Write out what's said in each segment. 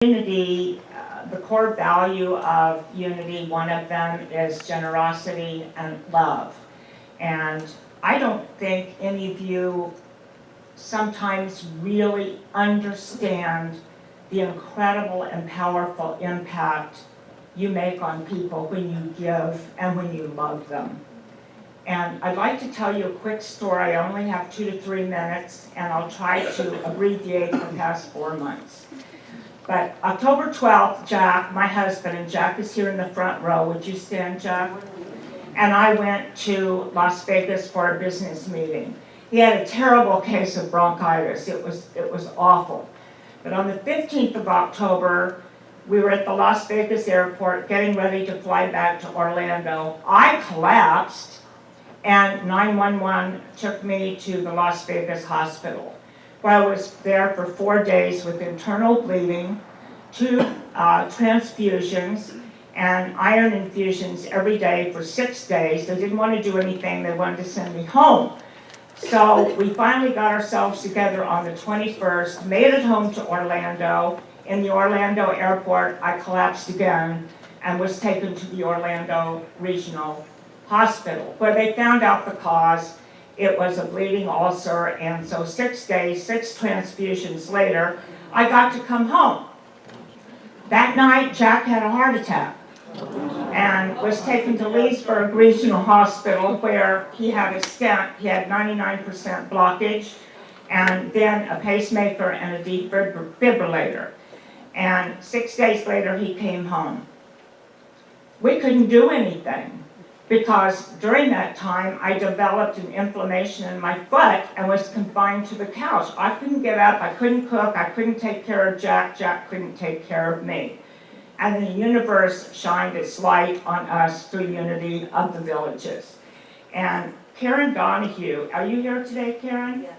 Unity, the core value of Unity, one of them is generosity and love. And I don't think any of you sometimes really understand the incredible and powerful impact you make on people when you give and when you love them. And I'd like to tell you a quick story. I only have 2 to 3 minutes, and I'll try to abbreviate the past 4 months. But October 12th, Jack, my husband, and Jack is here in the front row. Would you stand, Jack? And I went to Las Vegas for a business meeting. He had a terrible case of bronchitis. It was awful. But on the 15th of October, we were at the Las Vegas airport getting ready to fly back to Orlando. I collapsed, and 911 took me to the Las Vegas hospital, where I was there for 4 days with internal bleeding, 2 transfusions, and iron infusions every day for 6 days. They didn't want to do anything. They wanted to send me home. So we finally got ourselves together on the 21st, made it home to Orlando. In the Orlando airport, I collapsed again and was taken to the Orlando Regional Hospital, where they found out the cause. It was a bleeding ulcer, and so 6 days, 6 transfusions later, I got to come home. That night, Jack had a heart attack and was taken to Leesburg Regional Hospital, where he had a stent. He had 99% blockage, and then a pacemaker and a defibrillator. And 6 days later, he came home. We couldn't do anything, because during that time, I developed an inflammation in my foot and was confined to the couch. I couldn't get up, I couldn't cook, I couldn't take care of Jack, Jack couldn't take care of me. And the universe shined its light on us through Unity of the Villages. And Karen Donahue, are you here today, Karen? Yes.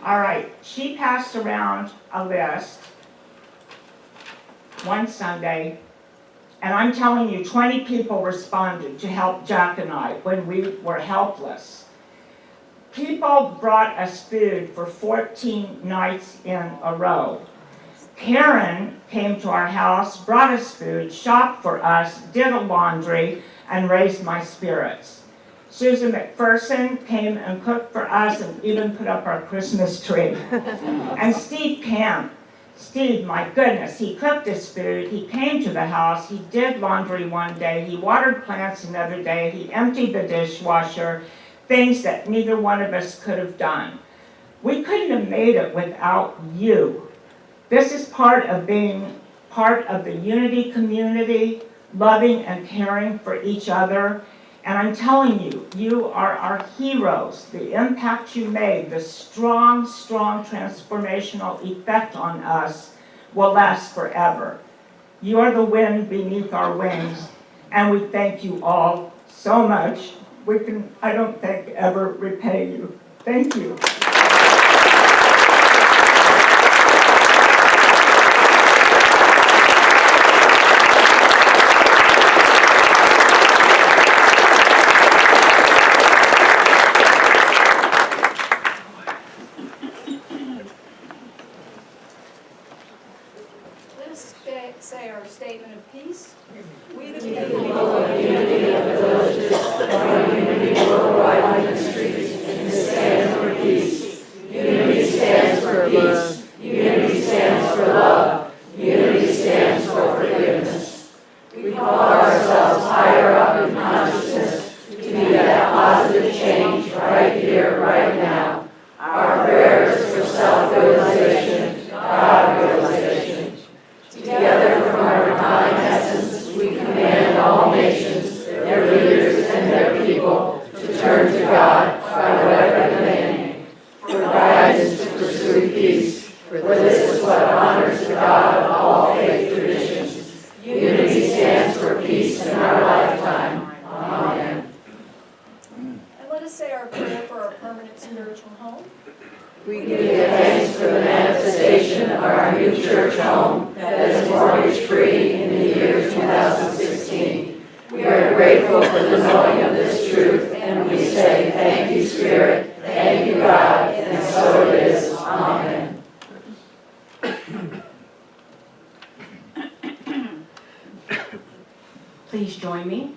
All right, she passed around a list one Sunday, and I'm telling you, 20 people responded to help Jack and I when we were helpless. People brought us food for 14 nights in a row. Karen came to our house, brought us food, shopped for us, did a laundry, and raised my spirits. Susan McPherson came and cooked for us and even put up our Christmas tree. And Steve Camp. Steve, my goodness, he cooked his food, he came to the house, he did laundry one day, he watered plants another day, he emptied the dishwasher, things that neither one of us could have done. We couldn't have made it without you. This is part of being part of the Unity community, loving and caring for each other. And I'm telling you, you are our heroes. The impact you made, the strong, strong transformational effect on us will last forever. You are the wind beneath our wings, and we thank you all so much. We can, I don't think, ever repay you. Thank you. Say our statement of peace. We the people of Unity of the Villages, our unity worldwide on the streets, and stand for peace. Unity stands for peace. Unity stands for love. Unity stands for forgiveness. We call ourselves higher up in consciousness to be that positive change right here, right now. Our prayers for self-realization, God-realization. Together from our divine essence, we command all nations, their leaders and their people, to turn to God by whatever the please join me.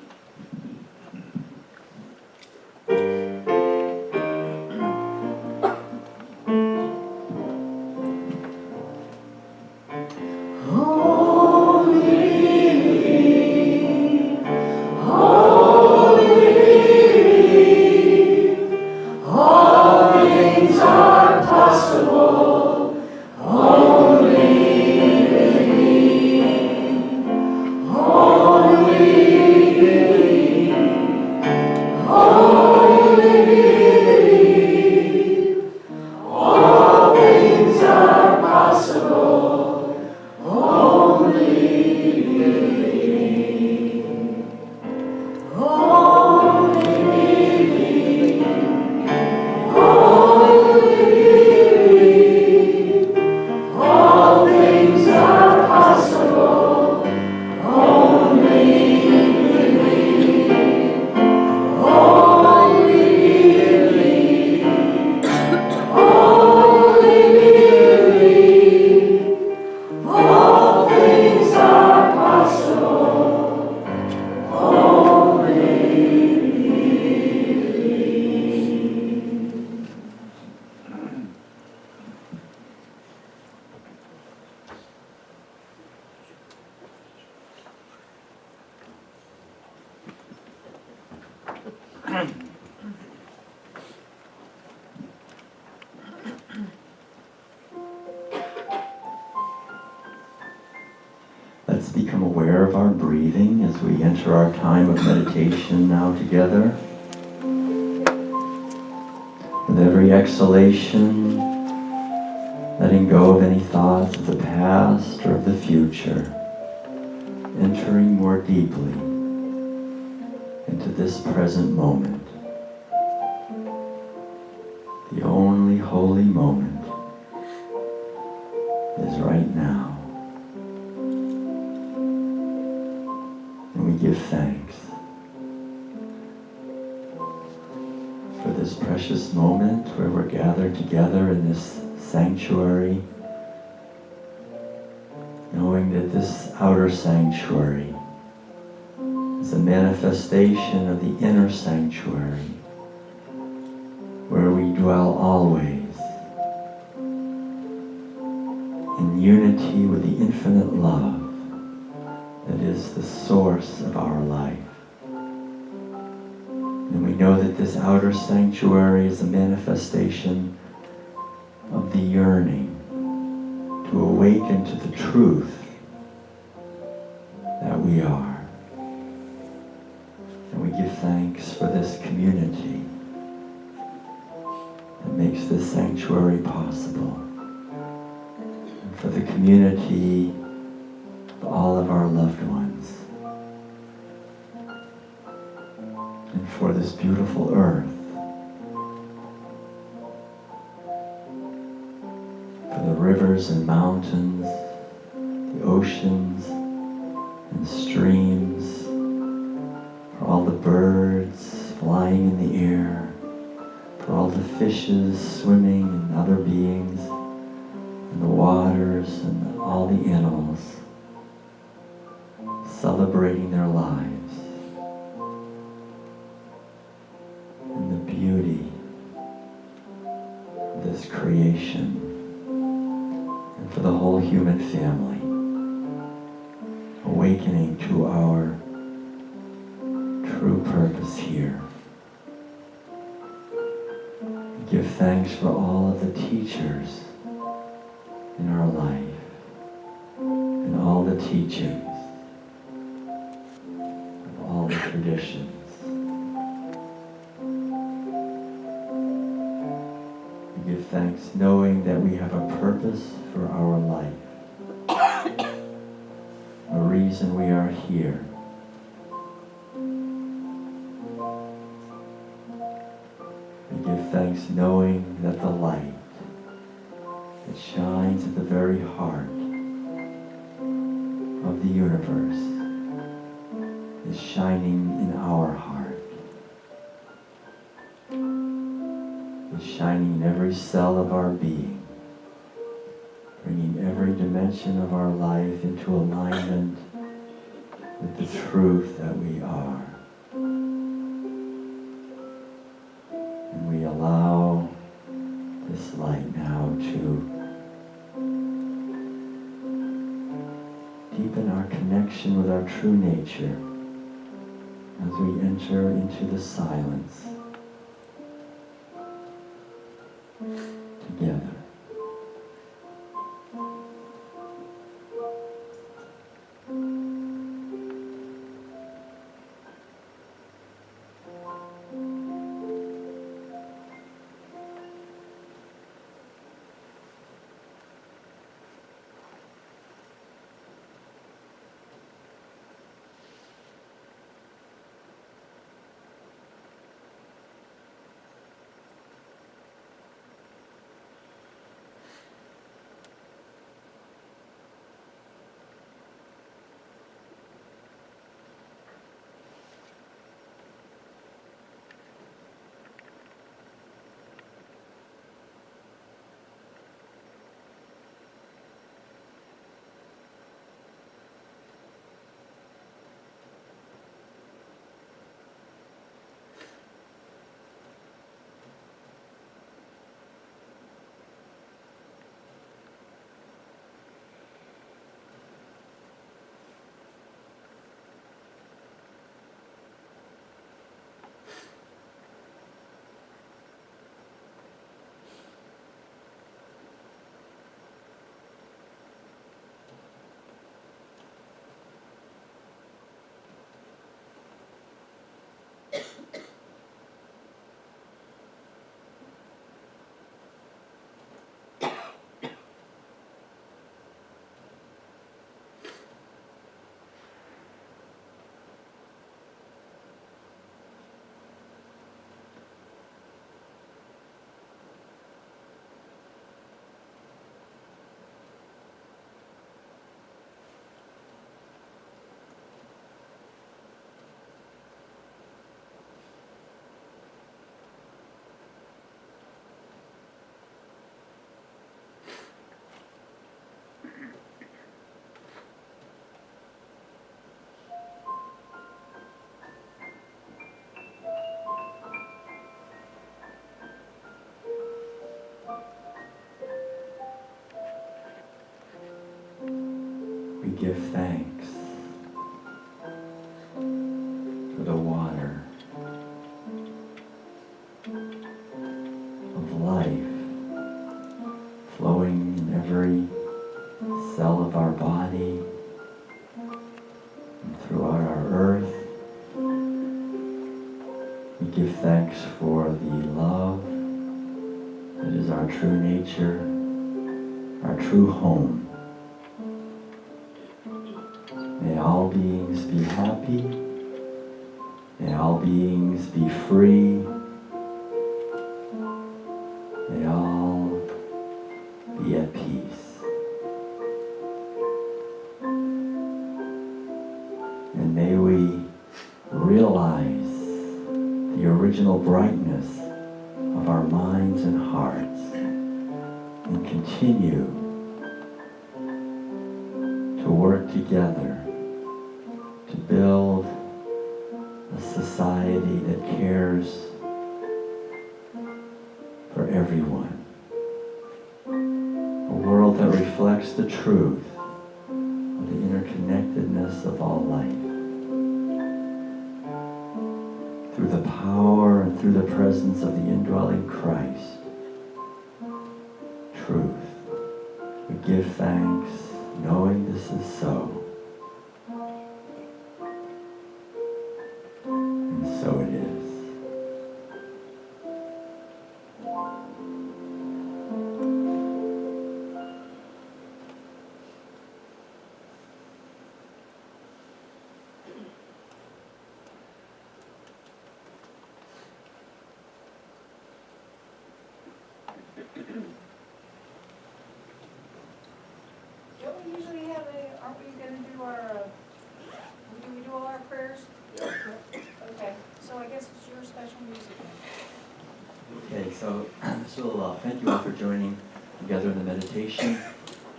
Let's become aware of our breathing as we enter our time of meditation now together. With every exhalation, letting go of any thoughts of the past or of the future, entering more deeply into this present moment, the only holy moment is right now. And we give thanks for this precious moment where we're gathered together in this sanctuary, knowing that this outer sanctuary is a manifestation of the inner sanctuary, where we dwell always in unity with the infinite love that is the source of our life. And we know that this outer sanctuary is a manifestation of the yearning to awaken to the truth that we are. And we give thanks for this community that makes this sanctuary possible, and for the community of all of our loved ones, and for this beautiful earth, for the rivers and mountains, the oceans and streams, for all the birds flying in the air, for all the fishes swimming and other beings, and the waters and all the animals celebrating their lives, and the beauty of this creation, and for the whole human family, awakening to our true purpose here. We give thanks for all of the teachers in our life, and all the teachings, and all the traditions. We give thanks knowing that we have a purpose for our life, a reason we are here. We give thanks knowing that the light that shines at the very heart of the universe is shining in our heart. It's shining in every cell of our being, bringing every dimension of our life into alignment with the truth that we are. And we allow this light now to deepen our connection with our true nature as we enter into the silence together. We give thanks for the water of life flowing in every cell of our body and throughout our earth. We give thanks for the love that is our true nature, our true home. May all beings be happy. May all beings be free. May all be at peace. And may we realize the original brightness of our minds and hearts and continue to work together to build a society that cares for everyone. A world that reflects the truth of the interconnectedness of all life. Through the power and through the presence of the indwelling Christ. Truth. We give thanks knowing this is so. So it is. Don't we usually have aren't we gonna do our, do we do all our prayers? Okay, so I guess it's your special music. Okay, so thank you all for joining together in the meditation.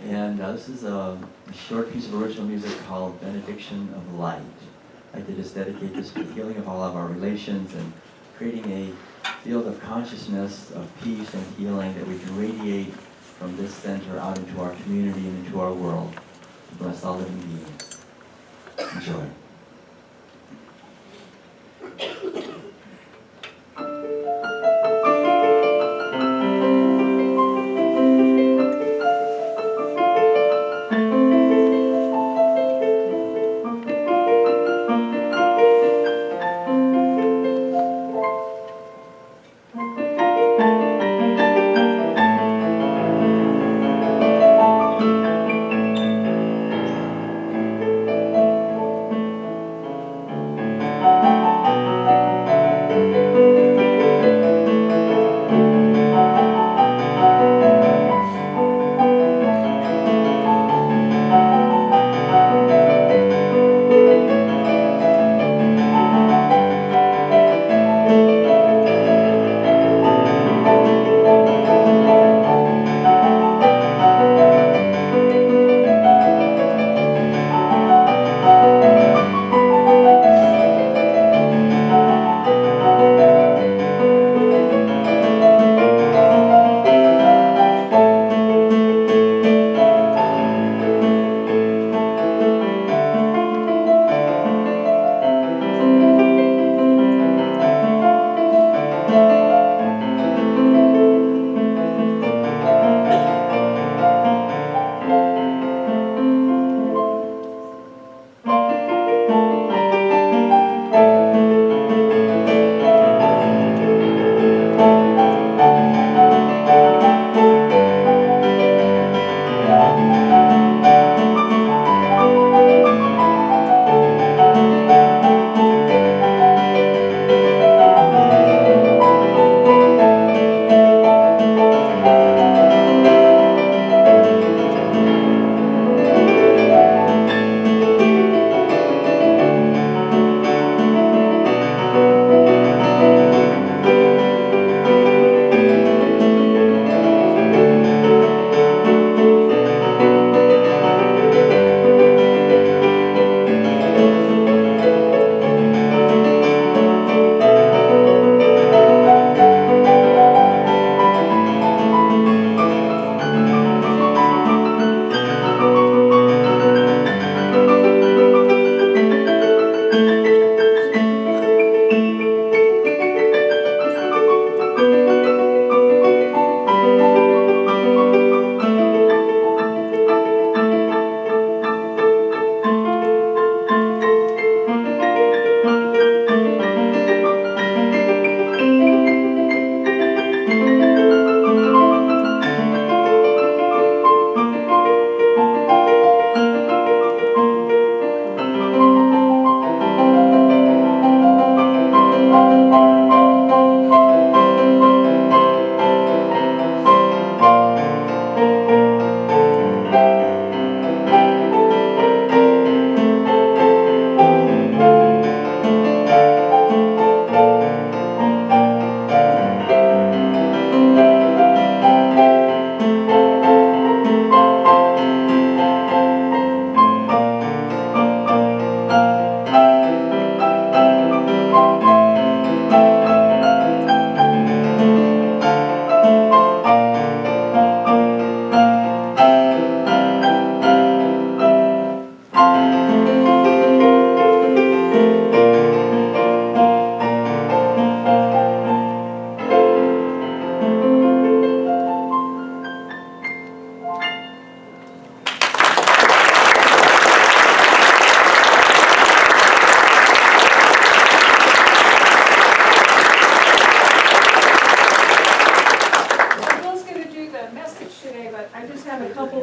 And this is a short piece of original music called Benediction of Light. like to just dedicate this to the healing of all of our relations and creating a field of consciousness, of peace and healing that we can radiate from this center out into our community and into our world to bless all living beings. Enjoy.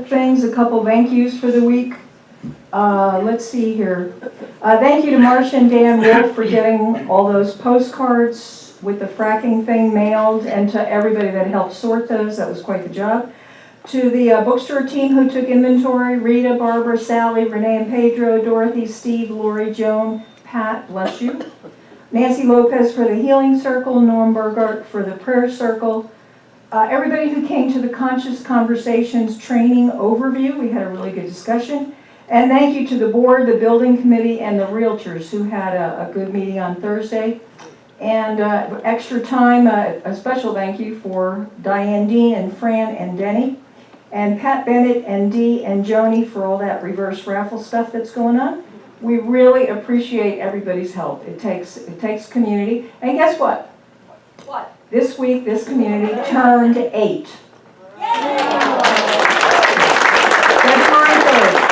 things, a couple thank yous for the week. Let's see here. Thank you to Marcia and Dan Wolf for getting all those postcards with the fracking thing mailed, and to everybody that helped sort those. That was quite the job. To the bookstore team who took inventory, Rita, Barbara, Sally, Renee and Pedro, Dorothy, Steve, Lori, Joan, Pat, bless you. Nancy Lopez for the Healing Circle, Norm Burgart for the Prayer Circle. Everybody who came to the Conscious Conversations training overview, we had a really good discussion. And thank you to the board, the building committee, and the realtors who had a good meeting on Thursday. And extra time, a special thank you for Diane Dean and Fran and Denny, and Pat Bennett and Dee and Joni for all that reverse raffle stuff that's going on. We really appreciate everybody's help. It takes community. And guess what? What? This week, this community turned 8.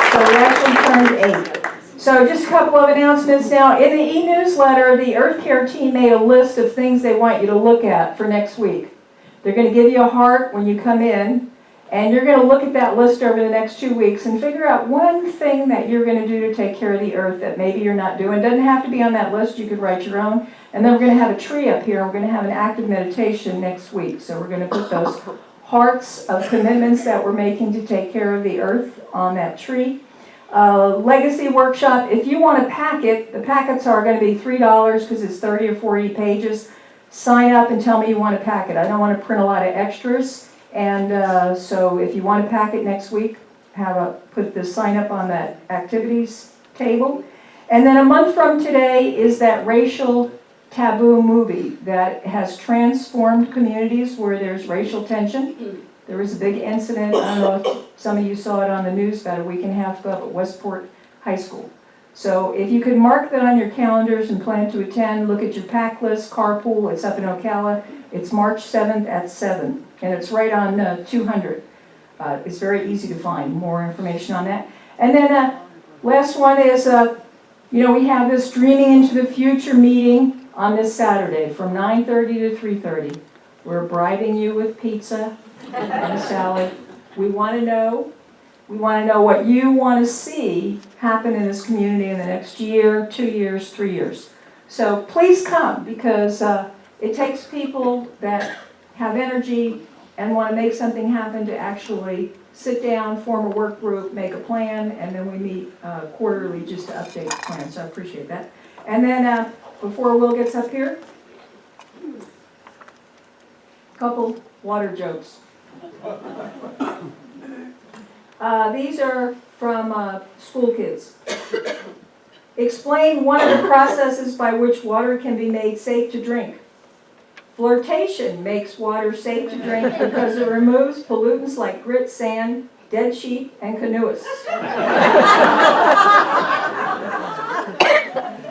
So we actually turned 8. So just a couple of announcements now. In the e-newsletter, the Earth Care team made a list of things they want you to look at for next week. They're going to give you a heart when you come in, and you're going to look at that list over the next 2 weeks and figure out one thing that you're going to do to take care of the earth that maybe you're not doing. It doesn't have to be on that list. You could write your own. And then we're going to have a tree up here. We're going to have an active meditation next week. So we're going to put those hearts of commitments that we're making to take care of the earth on that tree. Legacy workshop, if you want a packet, the packets are going to be $3 because it's 30 or 40 pages. Sign up and tell me you want a packet. I don't want to print a lot of extras. And so if you want a packet next week, put the sign up on that activities table. And then a month from today is that racial taboo movie that has transformed communities where there's racial tension. There was a big incident, I don't know if some of you saw it on the news about a week and a half ago at Westport High School. So if you could mark that on your calendars and plan to attend, look at your pack list, carpool, it's up in Ocala. It's March 7th at 7, and it's right on 200. It's very easy to find more information on that. And then last one is, we have this Dreaming into the Future meeting on this Saturday from 9:30 to 3:30. We're bribing you with pizza and a salad. We want to know what you want to see happen in this community in the next year, 2 years, 3 years. So please come, because it takes people that have energy and want to make something happen to actually sit down, form a work group, make a plan, and then we meet quarterly just to update the plan. So I appreciate that. And then before Will gets up here, a couple water jokes. These are from school kids. Explain one of the processes by which water can be made safe to drink. Flirtation makes water safe to drink because it removes pollutants like grit, sand, dead sheep, and canoeists.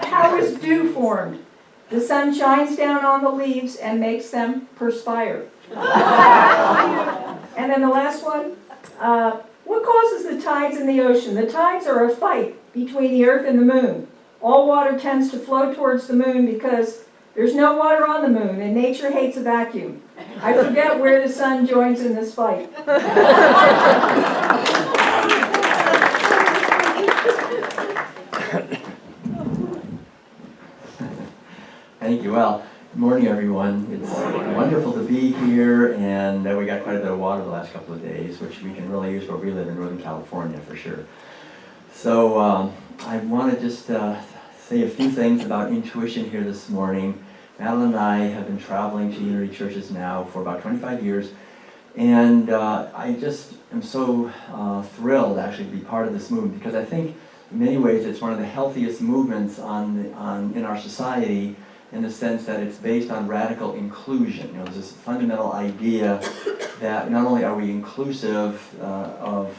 How is dew formed? The sun shines down on the leaves and makes them perspire. And then the last one, what causes the tides in the ocean? The tides are a fight between the earth and the moon. All water tends to flow towards the moon because there's no water on the moon, and nature hates a vacuum. I forget where the sun joins in this fight. Thank you. Well, good morning, everyone. It's wonderful to be here, and we got quite a bit of water the last couple of days, which we can really use where we live in Northern California for sure. So I want to just say a few things about intuition here this morning. Madeline and I have been traveling to Unity churches now for about 25 years, and I just am so thrilled actually to be part of this movement, because I think in many ways it's one of the healthiest movements in our society, in the sense that it's based on radical inclusion. There's this fundamental idea that not only are we inclusive of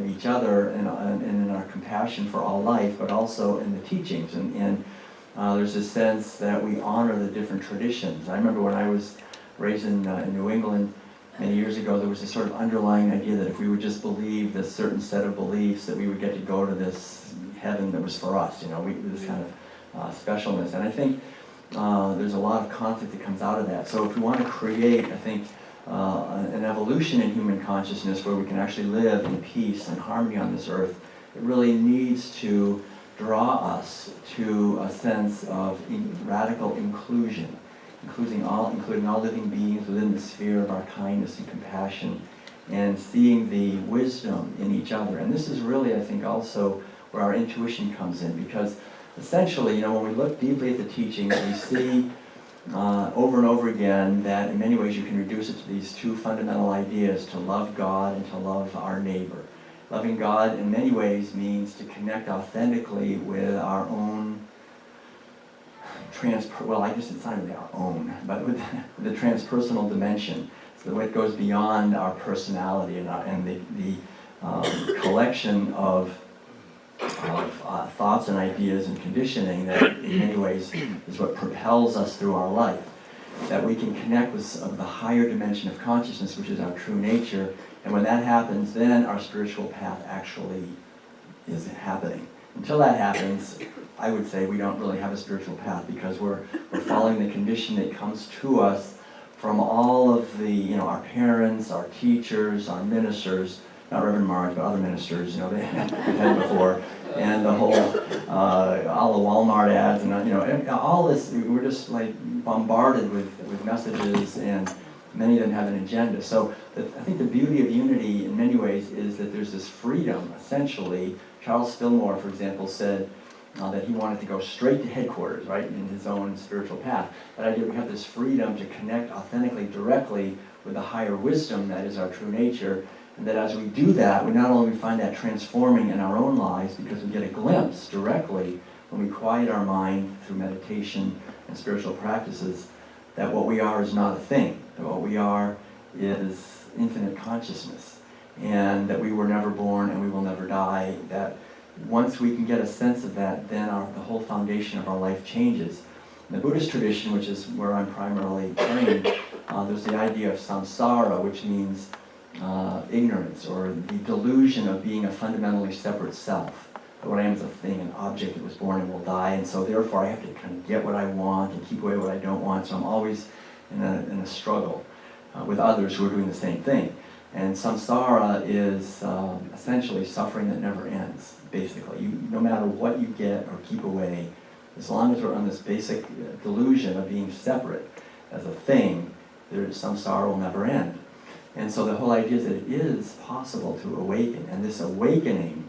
each other and in our compassion for all life, but also in the teachings. And there's this sense that we honor the different traditions. I remember when I was raised in New England many years ago, there was this sort of underlying idea that if we would just believe this certain set of beliefs, that we would get to go to this heaven that was for us, this kind of specialness. And I think there's a lot of conflict that comes out of that. So if we want to create, I think, an evolution in human consciousness where we can actually live in peace and harmony on this earth, it really needs to draw us to a sense of radical inclusion, including all living beings within the sphere of our kindness and compassion, and seeing the wisdom in each other. And this is really, I think, also where our intuition comes in, because essentially, when we look deeply at the teachings, we see over and over again that in many ways you can reduce it to these two fundamental ideas: to love God and to love our neighbor. Loving God in many ways means to connect authentically with our own well, I guess it's not really our own, but with the transpersonal dimension. So it goes beyond our personality and the collection of thoughts and ideas and conditioning that in many ways is what propels us through our life. That we can connect with the higher dimension of consciousness, which is our true nature, and when that happens, then our spiritual path actually is happening. Until that happens, I would say we don't really have a spiritual path because we're following the condition that comes to us from all of the, our parents, our teachers, our ministers, not Reverend Marge, but other ministers, they've had before, and the whole, all the Walmart ads, and all this, we're just like bombarded with messages, and many of them have an agenda. So I think the beauty of unity in many ways is that there's this freedom, essentially. Charles Fillmore, for example, said that he wanted to go straight to headquarters, right, in his own spiritual path. That idea we have this freedom to connect authentically, directly with the higher wisdom that is our true nature, and that as we do that, we not only find that transforming in our own lives because we get a glimpse directly when we quiet our mind through meditation and spiritual practices, that what we are is not a thing, that what we are is infinite consciousness, and that we were never born and we will never die, that once we can get a sense of that, then the whole foundation of our life changes. In the Buddhist tradition, which is where I'm primarily trained, there's the idea of samsara, which means ignorance, or the delusion of being a fundamentally separate self. That what I am is a thing, an object that was born and will die, and so therefore I have to kind of get what I want and keep away what I don't want, so I'm always in a struggle with others who are doing the same thing. And samsara is essentially suffering that never ends, basically. No matter what you get or keep away, as long as we're on this basic delusion of being separate as a thing, samsara will never end. And so the whole idea is that it is possible to awaken, and this awakening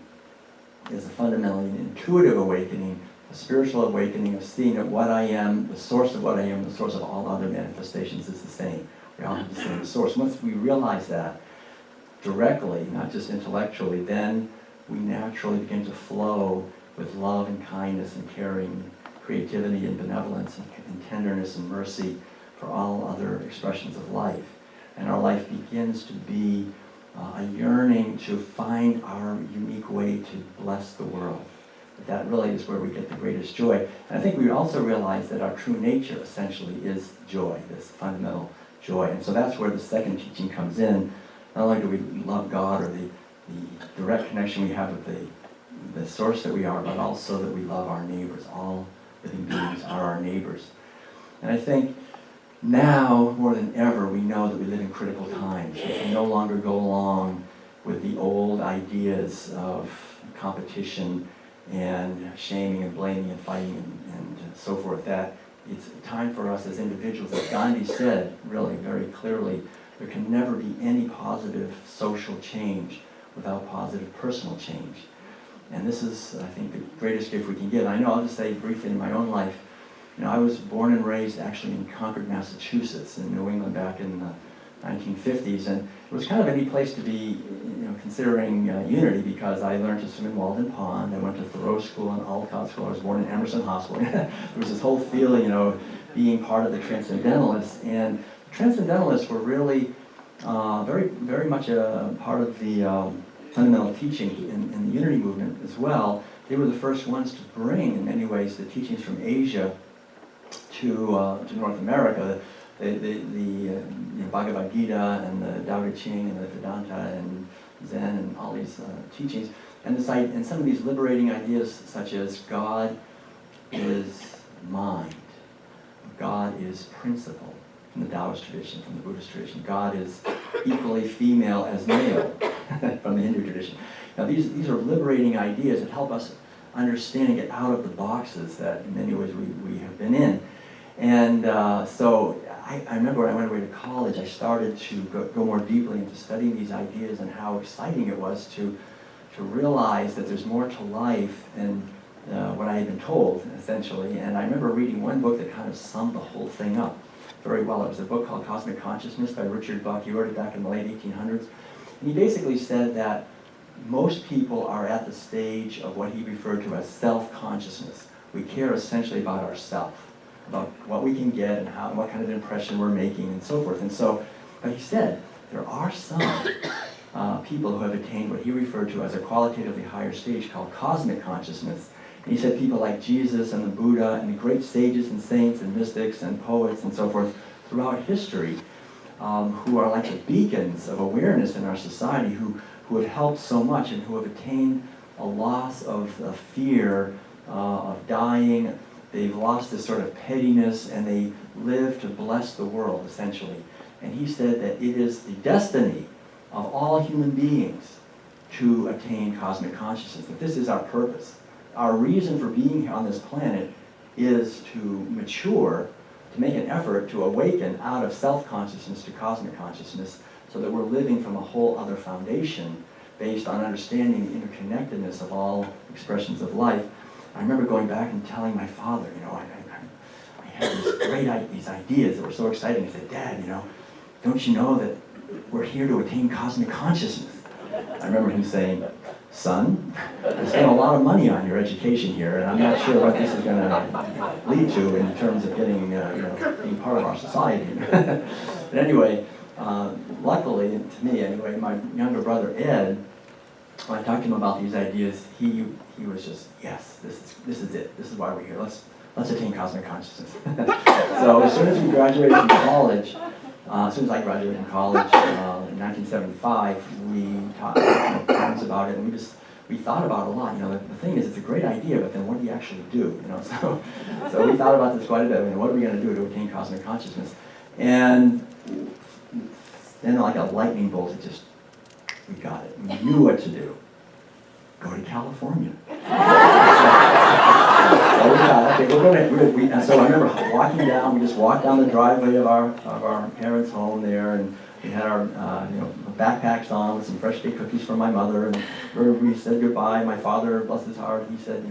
is a fundamentally an intuitive awakening, a spiritual awakening of seeing that what I am, the source of what I am, the source of all other manifestations is the same. We all have the same source. Once we realize that directly, not just intellectually, then we naturally begin to flow with love and kindness and caring, creativity and benevolence and tenderness and mercy for all other expressions of life. And our life begins to be a yearning to find our unique way to bless the world. That really is where we get the greatest joy. And I think we also realize that our true nature essentially is joy, this fundamental joy. And so that's where the second teaching comes in. Not only do we love God or the direct connection we have with the source that we are, but also that we love our neighbors. All living beings are our neighbors. And I think now, more than ever, we know that we live in critical times. We can no longer go along with the old ideas of competition and shaming and blaming and fighting and so forth. That it's time for us as individuals, as Gandhi said really very clearly, there can never be any positive social change without positive personal change. And this is, I think, the greatest gift we can give. I know, I'll just say briefly in my own life, I was born and raised actually in Concord, Massachusetts, in New England back in the 1950s, and it was kind of a neat place to be, considering unity, because I learned to swim in Walden Pond. I went to Thoreau School and Alcott School. I was born in Emerson Hospital. There was this whole feeling, being part of the Transcendentalists, and the Transcendentalists were really very, very much a part of the fundamental teaching in the unity movement as well. They were the first ones to bring, in many ways, the teachings from Asia to North America, the Bhagavad Gita and the Tao Te Ching and the Vedanta and Zen and all these teachings, and some of these liberating ideas such as God is mind, God is principle, from the Taoist tradition, from the Buddhist tradition. God is equally female as male, from the Hindu tradition. Now these are liberating ideas that help us understand and get out of the boxes that in many ways we have been in. And so I remember when I went away to college, I started to go more deeply into studying these ideas and how exciting it was to realize that there's more to life than what I had been told, essentially. And I remember reading one book that kind of summed the whole thing up very well. It was a book called Cosmic Consciousness by Richard Buck. He wrote it back in the late 1800s. And he basically said that most people are at the stage of what he referred to as self-consciousness. We care essentially about ourselves, about what we can get and how, what kind of impression we're making and so forth. And so, but he said, there are some people who have attained what he referred to as a qualitatively higher stage called cosmic consciousness. And he said people like Jesus and the Buddha and the great sages and saints and mystics and poets and so forth throughout history who are like the beacons of awareness in our society, who have helped so much and who have attained a loss of fear of dying. They've lost this sort of pettiness and they live to bless the world, essentially. And he said that it is the destiny of all human beings to attain cosmic consciousness, that this is our purpose. Our reason for being here on this planet is to mature, to make an effort to awaken out of self-consciousness to cosmic consciousness, so that we're living from a whole other foundation based on understanding the interconnectedness of all expressions of life. I remember going back and telling my father, you know, I had these ideas that were so exciting. He said, Dad, you know, don't you know that we're here to attain cosmic consciousness? I remember him saying, son, we spent a lot of money on your education here, and I'm not sure what this is going to lead to in terms of getting, being part of our society. But anyway, luckily, to me anyway, my younger brother Ed, when I talked to him about these ideas, he was just, yes, this is it. This is why we're here. Let's attain cosmic consciousness. So as soon as we graduated from college, as soon as I graduated from college in 1975, we talked to parents about it, and we thought about it a lot. You know, the thing is, it's a great idea, but then what do you actually do? You know, so we thought about this quite a bit. I mean, what are we going to do to attain cosmic consciousness? And then, like a lightning bolt, we got it. We knew what to do. Go to California. So we thought, okay, and so I remember walking down. We just walked down the driveway of our parents' home there, and we had our backpacks on with some fresh baked cookies from my mother, and we said goodbye. My father, bless his heart, he said,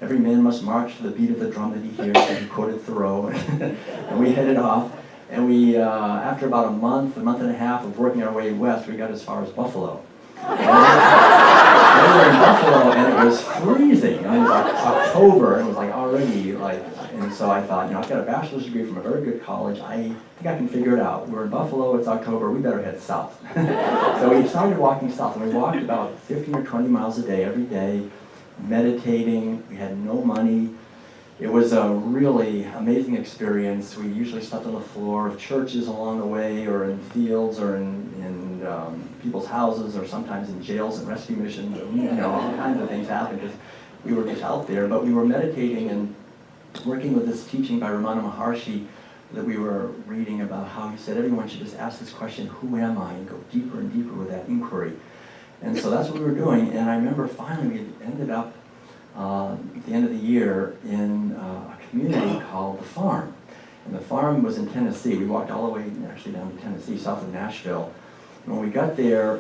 every man must march to the beat of the drum that he hears. And he quoted Thoreau, and we headed off. And we, after about a month and a half of working our way west, we got as far as Buffalo. And we were in Buffalo, and it was freezing. I mean, it was like October, and it was like already and so I thought, I've got a bachelor's degree from a very good college. I think I can figure it out. We're in Buffalo, it's October, we better head south. So we started walking south, and we walked about 15 or 20 miles a day, every day, meditating. We had no money. It was a really amazing experience. We usually slept on the floor of churches along the way, or in fields, or in people's houses, or sometimes in jails and rescue missions. All kinds of things happened because we were just out there. But we were meditating and working with this teaching by Ramana Maharshi that we were reading about, how he said everyone should just ask this question, who am I? And go deeper and deeper with that inquiry. And so that's what we were doing. And I remember finally we ended up at the end of the year in a community called The Farm. And The Farm was in Tennessee. We walked all the way actually down to Tennessee, south of Nashville. And when we got there,